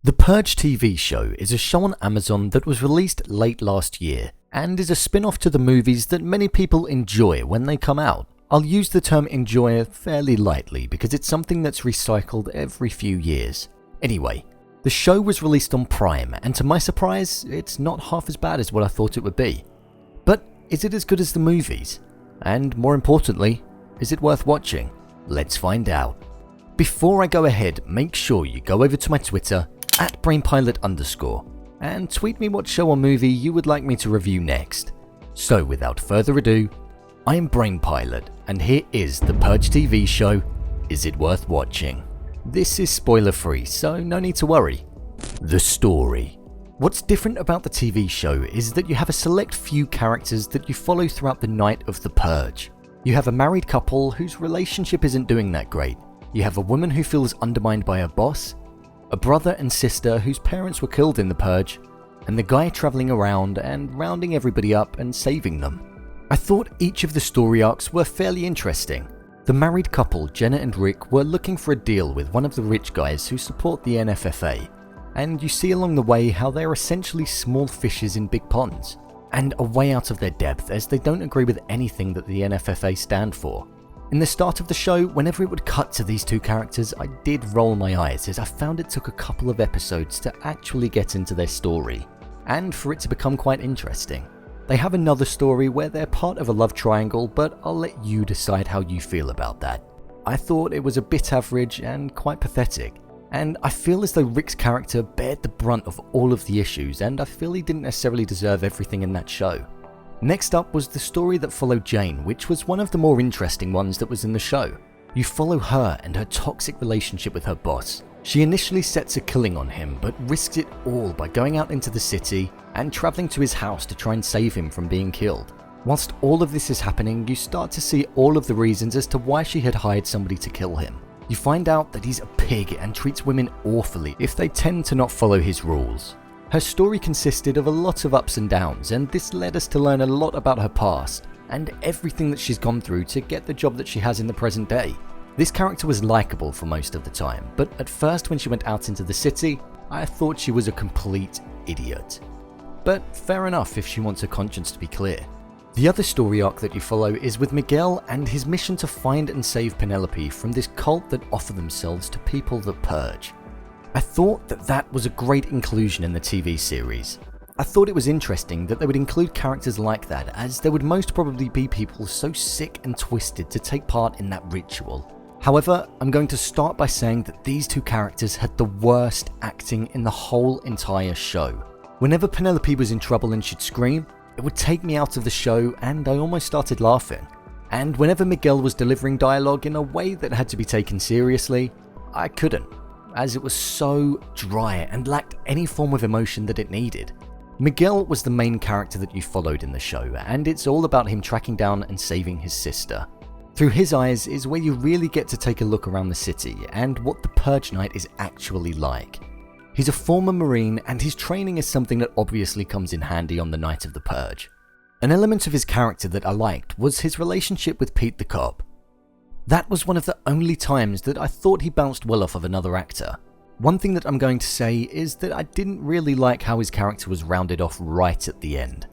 The Purge TV show is a show on Amazon that was released late last year and is a spin-off to the movies that many people enjoy when they come out. I'll use the term enjoy fairly lightly because it's something that's recycled every few years. Anyway, the show was released on Prime and to my surprise, it's not half as bad as what I thought it would be. But is it as good as the movies? And more importantly, is it worth watching? Let's find out. Before I go ahead, make sure you go over to my Twitter @BrainPilot_ and tweet me what show or movie you would like me to review next. So without further ado, I am BrainPilot and here is the Purge TV show. Is it worth watching? This is spoiler free, so no need to worry. The story. What's different about the TV show is that you have a select few characters that you follow throughout the night of the Purge. You have a married couple whose relationship isn't doing that great. You have a woman who feels undermined by her boss, a brother and sister whose parents were killed in the Purge, and the guy travelling around and rounding everybody up and saving them. I thought each of the story arcs were fairly interesting. The married couple, Jenna and Rick, were looking for a deal with one of the rich guys who support the NFFA, and you see along the way how they are essentially small fishes in big ponds, and are way out of their depth as they don't agree with anything that the NFFA stand for. In the start of the show, whenever it would cut to these two characters, I did roll my eyes as I found it took a couple of episodes to actually get into their story, and for it to become quite interesting. They have another story where they're part of a love triangle, but I'll let you decide how you feel about that. I thought it was a bit average and quite pathetic, and I feel as though Rick's character bared the brunt of all of the issues, and I feel he didn't necessarily deserve everything in that show. Next up was the story that followed Jane, which was one of the more interesting ones that was in the show. You follow her and her toxic relationship with her boss. She initially sets a killing on him, but risks it all by going out into the city and travelling to his house to try and save him from being killed. Whilst all of this is happening, you start to see all of the reasons as to why she had hired somebody to kill him. You find out that he's a pig and treats women awfully if they tend to not follow his rules. Her story consisted of a lot of ups and downs, and this led us to learn a lot about her past and everything that she's gone through to get the job that she has in the present day. This character was likable for most of the time, but at first when she went out into the city, I thought she was a complete idiot. But fair enough if she wants her conscience to be clear. The other story arc that you follow is with Miguel and his mission to find and save Penelope from this cult that offer themselves to people that purge. I thought that was a great inclusion in the TV series. I thought it was interesting that they would include characters like that, as there would most probably be people so sick and twisted to take part in that ritual. However, I'm going to start by saying that these two characters had the worst acting in the whole entire show. Whenever Penelope was in trouble and she'd scream, it would take me out of the show and I almost started laughing. And whenever Miguel was delivering dialogue in a way that had to be taken seriously, I couldn't, as it was so dry and lacked any form of emotion that it needed. Miguel was the main character that you followed in the show, and it's all about him tracking down and saving his sister. Through his eyes is where you really get to take a look around the city and what the Purge night is actually like. He's a former Marine and his training is something that obviously comes in handy on the night of the Purge. An element of his character that I liked was his relationship with Pete the cop. That was one of the only times that I thought he bounced well off of another actor. One thing that I'm going to say is that I didn't really like how his character was rounded off right at the end.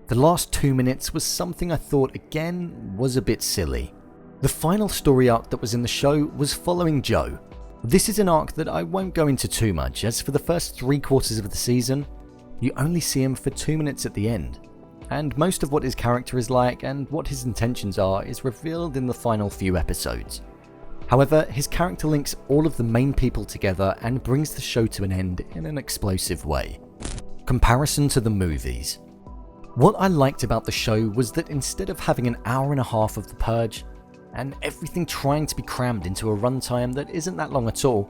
The last 2 minutes was something I thought again was a bit silly. The final story arc that was in the show was following Joe. This is an arc that I won't go into too much, as for the first 3/4 of the season, you only see him for 2 minutes at the end. And most of what his character is like and what his intentions are is revealed in the final few episodes. However, his character links all of the main people together and brings the show to an end in an explosive way. Comparison to the movies. What I liked about the show was that instead of having an hour and a half of the Purge, and everything trying to be crammed into a runtime that isn't that long at all,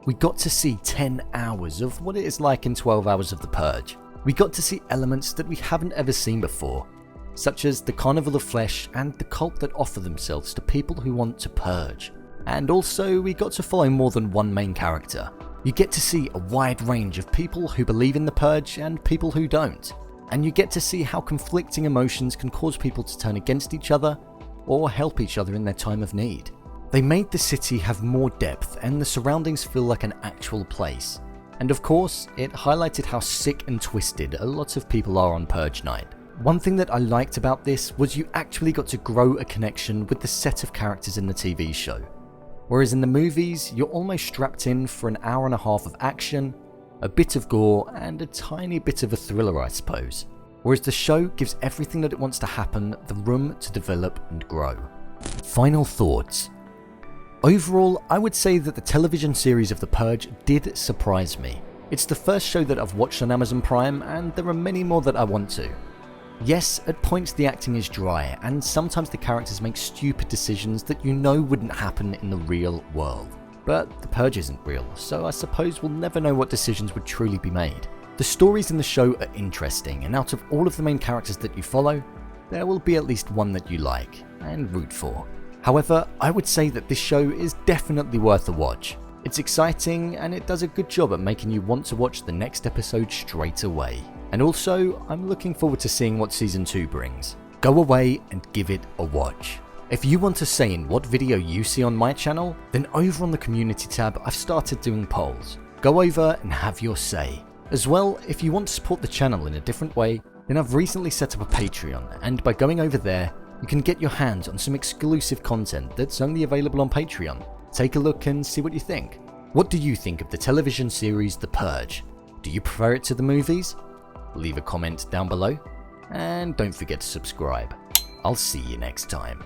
we got to see 10 hours of what it is like in 12 hours of the Purge. We got to see elements that we haven't ever seen before, such as the Carnival of Flesh and the cult that offer themselves to people who want to purge. And also, we got to follow more than one main character. You get to see a wide range of people who believe in the Purge and people who don't. And you get to see how conflicting emotions can cause people to turn against each other or help each other in their time of need. They made the city have more depth and the surroundings feel like an actual place. And of course, it highlighted how sick and twisted a lot of people are on Purge night. One thing that I liked about this was you actually got to grow a connection with the set of characters in the TV show. Whereas in the movies, you're almost strapped in for an hour and a half of action, a bit of gore, and a tiny bit of a thriller, I suppose. Whereas the show gives everything that it wants to happen the room to develop and grow. Final thoughts. Overall, I would say that the television series of The Purge did surprise me. It's the first show that I've watched on Amazon Prime, and there are many more that I want to. Yes, at points the acting is dry, and sometimes the characters make stupid decisions that you know wouldn't happen in the real world. But The Purge isn't real, so I suppose we'll never know what decisions would truly be made. The stories in the show are interesting, and out of all of the main characters that you follow, there will be at least one that you like and root for. However, I would say that this show is definitely worth a watch. It's exciting, and it does a good job at making you want to watch the next episode straight away. And also, I'm looking forward to seeing what Season 2 brings. Go away and give it a watch. If you want to say in what video you see on my channel, then over on the community tab I've started doing polls. Go over and have your say. As well, if you want to support the channel in a different way, then I've recently set up a Patreon, and by going over there, you can get your hands on some exclusive content that's only available on Patreon. Take a look and see what you think. What do you think of the television series The Purge? Do you prefer it to the movies? Leave a comment down below, and don't forget to subscribe. I'll see you next time.